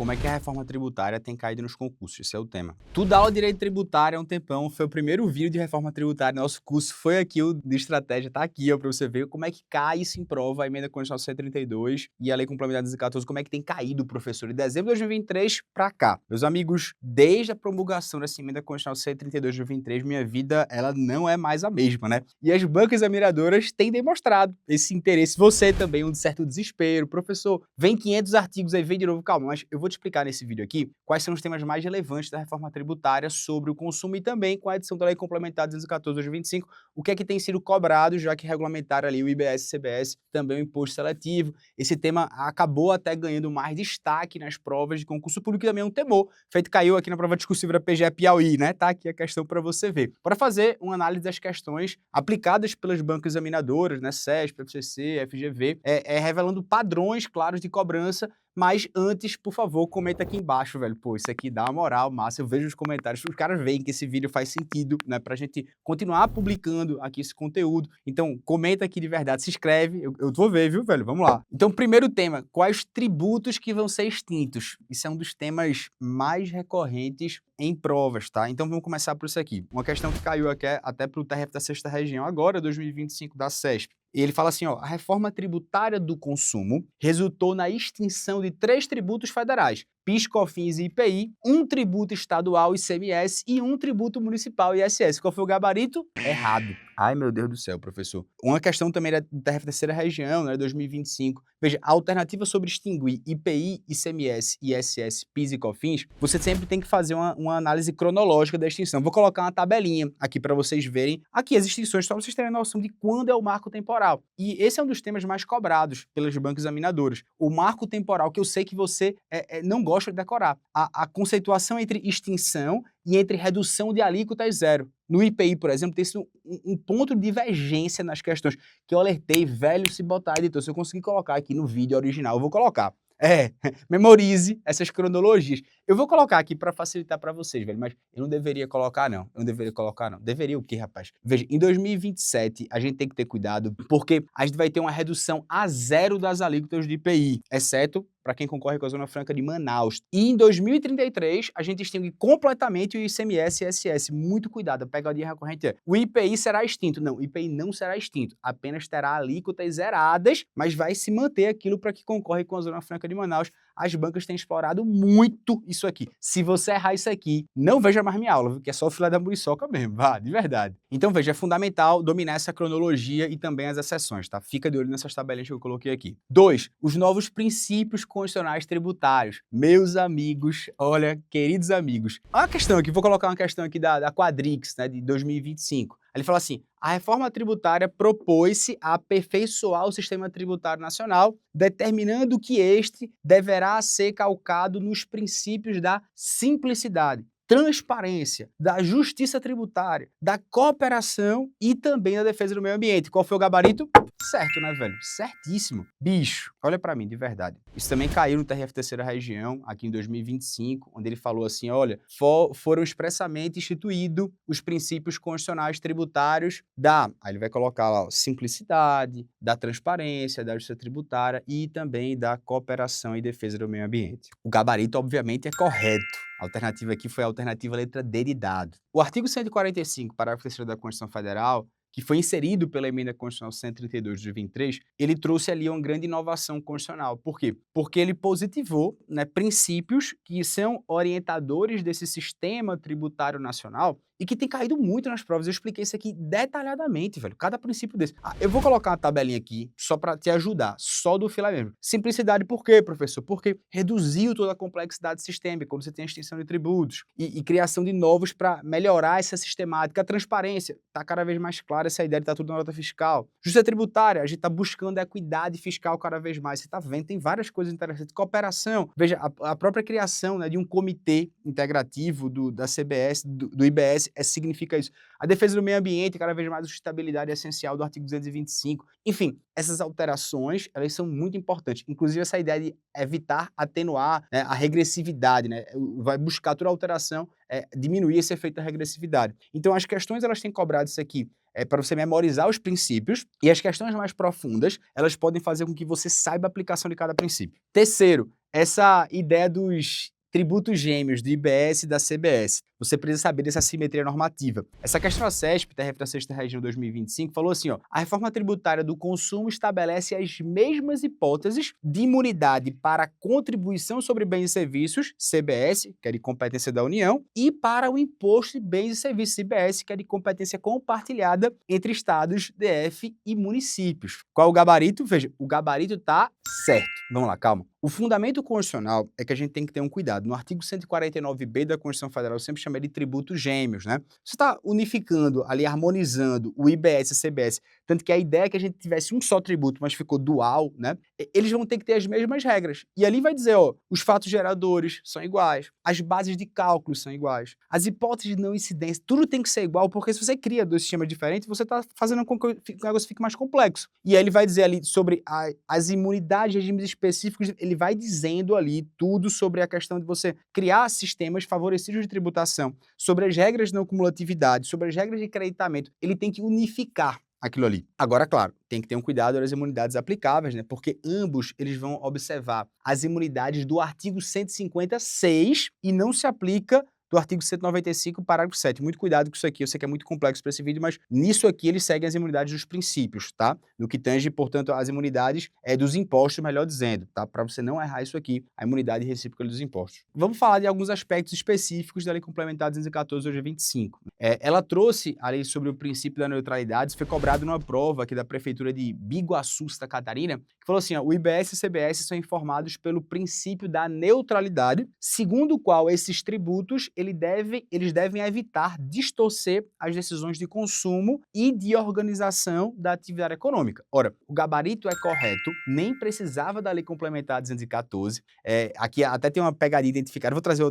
como é que a reforma tributária tem caído nos concursos. Esse é o tema. Tu dá aula de direito tributário há um tempão, foi o primeiro vídeo de reforma tributária. Nosso curso foi aqui, o de estratégia, tá aqui, ó, pra você ver como é que cai isso em prova, a emenda constitucional 132 e a lei complementar 214, como é que tem caído, professor, de dezembro de 2023 pra cá. Meus amigos, desde a promulgação dessa emenda constitucional 132 de 2023, minha vida, ela não é mais a mesma, né? E as bancas examinadoras têm demonstrado esse interesse. Você também, um certo desespero. Professor, vem 500 artigos aí, vem de novo. Calma, mas eu vou te explicar nesse vídeo aqui quais são os temas mais relevantes da reforma tributária sobre o consumo e também com a edição da Lei Complementar 214 de 2025, o que é que tem sido cobrado, já que regulamentaram ali o IBS e CBS, também o imposto seletivo. Esse tema acabou até ganhando mais destaque nas provas de concurso público, e também é um temor. Feito caiu aqui na prova discursiva da PGE Piauí, né? Tá aqui a questão para você ver. Para fazer uma análise das questões aplicadas pelas bancas examinadoras, né? SESP, FCC, FGV, revelando padrões claros de cobrança. Mas antes, por favor, comenta aqui embaixo, velho. Pô, isso aqui dá uma moral massa. Eu vejo os comentários, os caras veem que esse vídeo faz sentido, né? Pra gente continuar publicando aqui esse conteúdo. Então, comenta aqui de verdade, se inscreve. Eu vou ver, viu, velho? Vamos lá. Então, primeiro tema, quais tributos que vão ser extintos? Isso é um dos temas mais recorrentes em provas, tá? Então, vamos começar por isso aqui. Uma questão que caiu aqui até pro TRF da 6ª Região agora, 2025, da CESP. E ele fala assim, ó, a reforma tributária do consumo resultou na extinção de 3 tributos federais, PIS, COFINS e IPI, um tributo estadual, ICMS, e um tributo municipal, ISS. Qual foi o gabarito? Errado. Ai, meu Deus do céu, professor. Uma questão também da TRF3ª Região, né, 2025. Veja, a alternativa sobre extinguir IPI, ICMS, ISS, PIS e COFINS, você sempre tem que fazer uma análise cronológica da extinção. Vou colocar uma tabelinha aqui para vocês verem aqui as extinções, só para vocês terem noção de quando é o marco temporal. E esse é um dos temas mais cobrados pelas bancas examinadoras. O marco temporal, que eu sei que você não gosta de decorar. A conceituação entre extinção e entre redução de alíquotas zero. No IPI, por exemplo, tem um ponto de divergência nas questões que eu alertei, velho, se botar, editor, se eu conseguir colocar aqui no vídeo original, eu vou colocar. Memorize essas cronologias. Eu vou colocar aqui para facilitar para vocês, velho, mas eu não deveria colocar, não. Eu não deveria colocar, não. Deveria o quê, rapaz? Veja, em 2027, a gente tem que ter cuidado, porque a gente vai ter uma redução a zero das alíquotas do IPI, exceto para quem concorre com a Zona Franca de Manaus. E em 2033, a gente extingue completamente o ICMS e ISS. Muito cuidado, a pegadinha recorrente é: o IPI será extinto. Não, o IPI não será extinto. Apenas terá alíquotas zeradas, mas vai se manter aquilo para que concorre com a Zona Franca de Manaus. As bancas têm explorado muito isso aqui. Se você errar isso aqui, não veja mais minha aula, viu? Que é só o filé da muriçoca mesmo, vá, de verdade. Então veja, é fundamental dominar essa cronologia e também as exceções, tá? Fica de olho nessas tabelinhas que eu coloquei aqui. 2. Os novos princípios constitucionais tributários. Meus amigos, olha, queridos amigos. Olha a questão aqui, vou colocar uma questão aqui da Quadrix, né, de 2025. Ele fala assim: a reforma tributária propôs-se a aperfeiçoar o sistema tributário nacional, determinando que este deverá ser calcado nos princípios da simplicidade, transparência, da justiça tributária, da cooperação e também da defesa do meio ambiente. Qual foi o gabarito? Certo, né, velho? Certíssimo. Bicho, olha pra mim, de verdade. Isso também caiu no TRF3ª Região, aqui em 2025, onde ele falou assim, olha, foram expressamente instituídos os princípios constitucionais tributários aí ele vai colocar lá, ó, simplicidade, da transparência, da justiça tributária e também da cooperação e defesa do meio ambiente. O gabarito, obviamente, é correto. A alternativa aqui foi a alternativa letra D de dado. O artigo 145, parágrafo 3º da Constituição Federal, que foi inserido pela emenda constitucional 132 de 2023, ele trouxe ali uma grande inovação constitucional. Por quê? Porque ele positivou, né, princípios que são orientadores desse sistema tributário nacional e que tem caído muito nas provas. Eu expliquei isso aqui detalhadamente, velho, cada princípio desse. Eu vou colocar uma tabelinha aqui só para te ajudar, só do filé mesmo. Simplicidade por quê, professor? Porque reduziu toda a complexidade sistêmica, quando você tem a extinção de tributos e criação de novos para melhorar essa sistemática. A transparência está cada vez mais clara, essa ideia de estar tudo na nota fiscal. Justiça tributária, a gente está buscando a equidade fiscal cada vez mais. Você está vendo, tem várias coisas interessantes. Cooperação, veja, a própria criação, né, de um comitê integrativo da CBS, do IBS, significa isso. A defesa do meio ambiente, cada vez mais a sustentabilidade é essencial do artigo 225. Enfim, essas alterações, elas são muito importantes. Inclusive, essa ideia de evitar, atenuar, né, a regressividade, né? Vai buscar toda alteração, diminuir esse efeito da regressividade. Então, as questões, elas têm cobrado isso aqui para você memorizar os princípios, e as questões mais profundas, elas podem fazer com que você saiba a aplicação de cada princípio. Terceiro, essa ideia dos tributos gêmeos do IBS e da CBS. Você precisa saber dessa simetria normativa. Essa questão da CESP, TRF da Sexta Região 2025, falou assim, ó, a reforma tributária do consumo estabelece as mesmas hipóteses de imunidade para contribuição sobre bens e serviços, CBS, que é de competência da União, e para o imposto de bens e serviços, IBS, que é de competência compartilhada entre estados, DF e municípios. Qual é o gabarito? Veja, o gabarito está certo. Vamos lá, calma. O fundamento constitucional é que a gente tem que ter um cuidado. No artigo 149b da Constituição Federal, eu sempre chamei de tributos gêmeos, né? Você está unificando ali, harmonizando o IBS e a CBS, tanto que a ideia é que a gente tivesse um só tributo, mas ficou dual, né? Eles vão ter que ter as mesmas regras. E ali vai dizer, ó, os fatos geradores são iguais, as bases de cálculo são iguais, as hipóteses de não incidência, tudo tem que ser igual, porque se você cria dois sistemas diferentes, você está fazendo com que o negócio fique mais complexo. E aí ele vai dizer ali sobre as imunidades, regimes específicos, ele vai dizendo ali tudo sobre a questão de você criar sistemas favorecidos de tributação, sobre as regras de não cumulatividade, sobre as regras de creditamento. Ele tem que unificar aquilo ali. Agora, claro, tem que ter um cuidado das imunidades aplicáveis, né? Porque ambos eles vão observar as imunidades do artigo 156 e não se aplica do artigo 195, parágrafo 7. Muito cuidado com isso aqui, eu sei que é muito complexo para esse vídeo, mas nisso aqui eles seguem as imunidades dos princípios, tá? No que tange, portanto, as imunidades dos impostos, melhor dizendo, tá? Para você não errar isso aqui, a imunidade recíproca dos impostos. Vamos falar de alguns aspectos específicos da Lei Complementar 214 hoje 25. Ela trouxe a lei sobre o princípio da neutralidade, isso foi cobrado numa prova aqui da Prefeitura de Biguaçu, Santa Catarina, que falou assim, ó, o IBS e o CBS são informados pelo princípio da neutralidade, segundo o qual esses tributos eles devem evitar distorcer as decisões de consumo e de organização da atividade econômica. Ora, o gabarito é correto, nem precisava da Lei Complementar 214. Aqui até tem uma pegadinha identificada. Vou trazer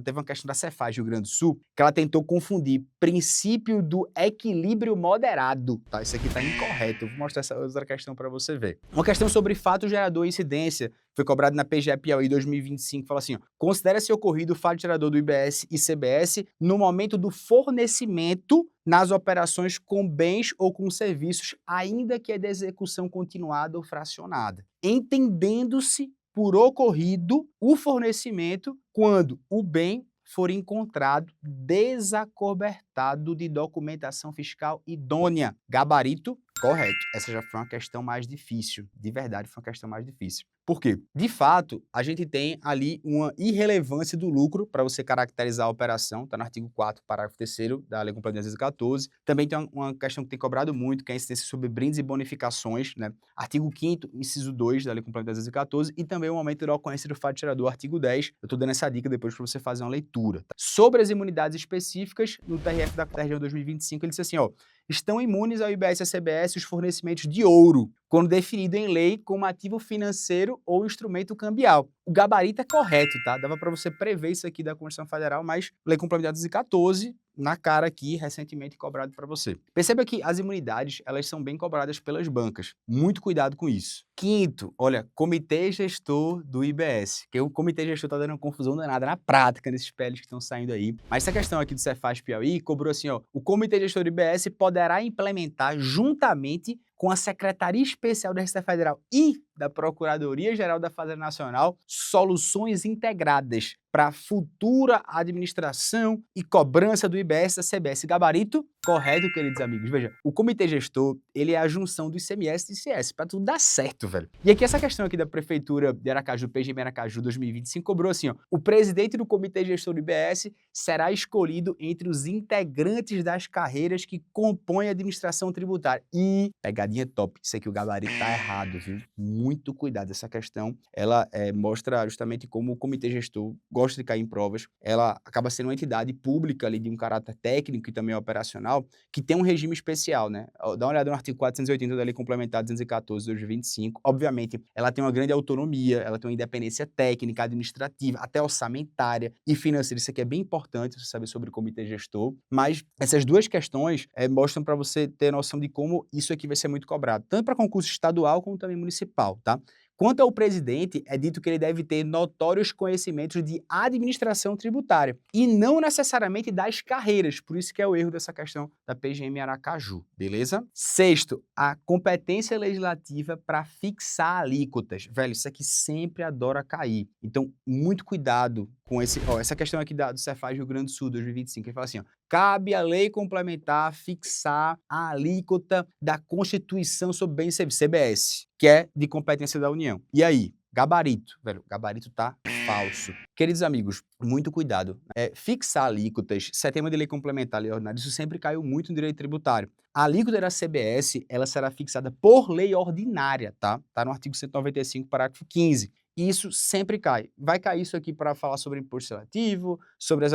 teve uma questão da Cefaz Rio Grande do Sul, que ela tentou confundir princípio do equilíbrio moderado. Tá? Isso aqui está incorreto. Eu vou mostrar essa outra questão para você ver. Uma questão sobre fato gerador e incidência foi cobrado na PGE Piauí 2025, fala assim, ó, considera-se ocorrido o fato gerador do IBS e CBS no momento do fornecimento nas operações com bens ou com serviços, ainda que é de execução continuada ou fracionada, entendendo-se por ocorrido o fornecimento quando o bem for encontrado desacobertado de documentação fiscal idônea. Gabarito correto. Essa já foi uma questão mais difícil. De verdade, foi uma questão mais difícil. Por quê? De fato, a gente tem ali uma irrelevância do lucro para você caracterizar a operação, está no artigo 4º, parágrafo 3º da Lei Complementar 214. Também tem uma questão que tem cobrado muito, que é a incidência sobre brindes e bonificações, né? Artigo 5º, inciso 2 da Lei Complementar 214, e também o aumento da ocorrência do fato gerador, artigo 10. Eu estou dando essa dica depois para você fazer uma leitura. Tá? Sobre as imunidades específicas, no TRF da região 2025, ele disse assim, ó, estão imunes ao IBS e à CBS os fornecimentos de ouro, quando definido em lei como ativo financeiro ou instrumento cambial. O gabarito é correto, tá? Dava para você prever isso aqui da Constituição Federal, mas Lei Complementar 214, na cara aqui, recentemente cobrado para você. Perceba que as imunidades, elas são bem cobradas pelas bancas. Muito cuidado com isso. Quinto, olha, comitê gestor do IBS, que o comitê gestor tá dando uma confusão danada na prática nesses PLs que estão saindo aí. Mas essa questão aqui do Cefaz Piauí cobrou assim, ó, o comitê gestor do IBS poderá implementar juntamente com a Secretaria Especial da Receita Federal e da Procuradoria-Geral da Fazenda Nacional, soluções integradas para futura administração e cobrança do IBS da CBS. Gabarito correto, queridos amigos. Veja, o comitê gestor, ele é a junção do ICMS e do ICS, para tudo dar certo, velho. E aqui essa questão aqui da Prefeitura de Aracaju, PGM Aracaju 2025, cobrou assim, ó, o presidente do comitê gestor do IBS será escolhido entre os integrantes das carreiras que compõem a administração tributária. E, pegadinha top, isso aqui o gabarito tá errado, viu? Muito cuidado, essa questão, ela mostra justamente como o comitê gestor gosta de cair em provas, ela acaba sendo uma entidade pública ali de um caráter técnico e também operacional, que tem um regime especial, né? Dá uma olhada no artigo 480 da Lei Complementar 214 de 2025. Obviamente, ela tem uma grande autonomia, ela tem uma independência técnica, administrativa, até orçamentária e financeira. Isso aqui é bem importante você saber sobre o comitê gestor, mas essas duas questões mostram para você ter noção de como isso aqui vai ser muito cobrado, tanto para concurso estadual como também municipal, tá? Quanto ao presidente, é dito que ele deve ter notórios conhecimentos de administração tributária e não necessariamente das carreiras, por isso que é o erro dessa questão da PGM Aracaju, beleza? Sexto, a competência legislativa para fixar alíquotas. Velho, isso aqui sempre adora cair. Então, muito cuidado com essa questão aqui do Cefaz Rio Grande do Sul 2025, ele fala assim, ó, cabe à lei complementar fixar a alíquota da Constituição sobre bens e serviços, CBS, que é de competência da União. E aí? Gabarito, velho, gabarito tá falso. Queridos amigos, muito cuidado. Fixar alíquotas, sistema de lei complementar, lei ordinária, isso sempre caiu muito no direito tributário. A alíquota da CBS, ela será fixada por lei ordinária, tá? Tá no artigo 195, parágrafo 15. E isso sempre cai. Vai cair isso aqui para falar sobre imposto seletivo, sobre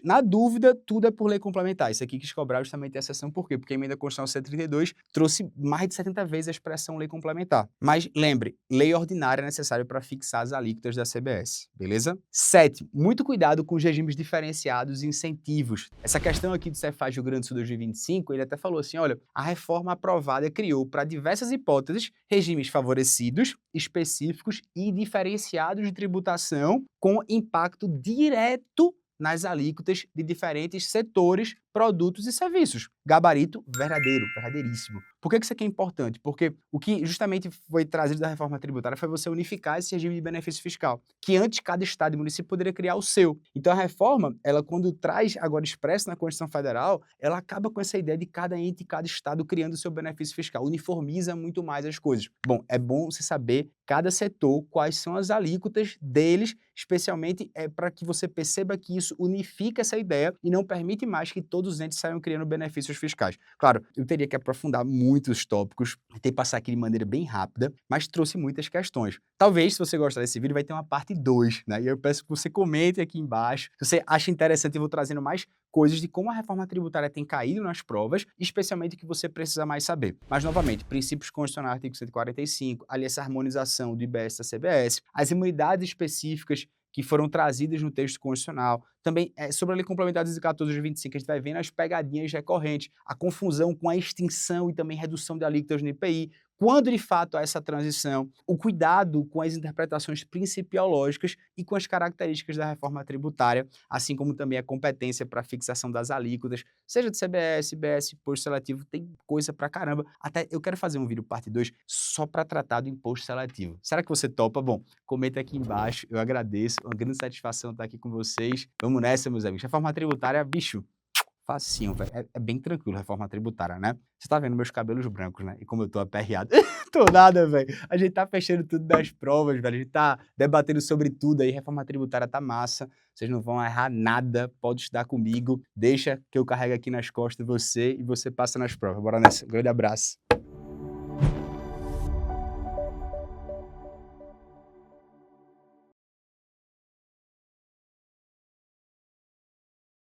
na dúvida, tudo é por lei complementar. Isso aqui quis cobrar justamente a exceção, por quê? Porque a emenda constitucional 132 trouxe mais de 70 vezes a expressão lei complementar. Mas lembre, lei ordinária é necessária para fixar as alíquotas da CBS, beleza? 7. Muito cuidado com os regimes diferenciados e incentivos. Essa questão aqui do Cefaz Rio Grande do Sul 2025, ele até falou assim, olha, a reforma aprovada criou para diversas hipóteses regimes favorecidos, específicos e diferenciados de tributação com impacto direto nas alíquotas de diferentes setores, produtos e serviços. Gabarito verdadeiro, verdadeiríssimo. Por que isso aqui é importante? Porque o que justamente foi trazido da reforma tributária foi você unificar esse regime de benefício fiscal, que antes cada estado e município poderia criar o seu. Então a reforma, ela quando traz agora expresso na Constituição Federal, ela acaba com essa ideia de cada ente e cada estado criando o seu benefício fiscal, uniformiza muito mais as coisas. Bom, é bom você saber cada setor, quais são as alíquotas deles, especialmente para que você perceba que isso unifica essa ideia e não permite mais que todos os entes saiam criando benefícios fiscais. Claro, eu teria que aprofundar muitos tópicos, ter que passar aqui de maneira bem rápida, mas trouxe muitas questões. Talvez, se você gostar desse vídeo, vai ter uma parte 2, né? E eu peço que você comente aqui embaixo. Se você acha interessante, eu vou trazendo mais coisas de como a reforma tributária tem caído nas provas, especialmente o que você precisa mais saber. Mas, novamente, princípios constitucionais, artigo 145, ali essa harmonização do IBS da CBS, as imunidades específicas que foram trazidas no texto constitucional. Também, sobre a Lei Complementar 214 de 25, a gente vai vendo as pegadinhas recorrentes, a confusão com a extinção e também redução de alíquotas no IPI, quando de fato há essa transição, o cuidado com as interpretações principiológicas e com as características da reforma tributária, assim como também a competência para a fixação das alíquotas, seja de CBS, IBS, imposto seletivo, tem coisa pra caramba. Até eu quero fazer um vídeo parte 2 só para tratar do imposto seletivo. Será que você topa? Bom, comenta aqui embaixo, eu agradeço, uma grande satisfação estar aqui com vocês. Vamos nessa, meus amigos. Reforma tributária, bicho, facinho, velho. É bem tranquilo, reforma tributária, né? Você tá vendo meus cabelos brancos, né? E como eu tô aperreado. Tô nada, velho. A gente tá fechando tudo das provas, velho. A gente tá debatendo sobre tudo aí. Reforma tributária tá massa. Vocês não vão errar nada. Pode estudar comigo. Deixa que eu carrego aqui nas costas você e você passa nas provas. Bora nessa. Um grande abraço.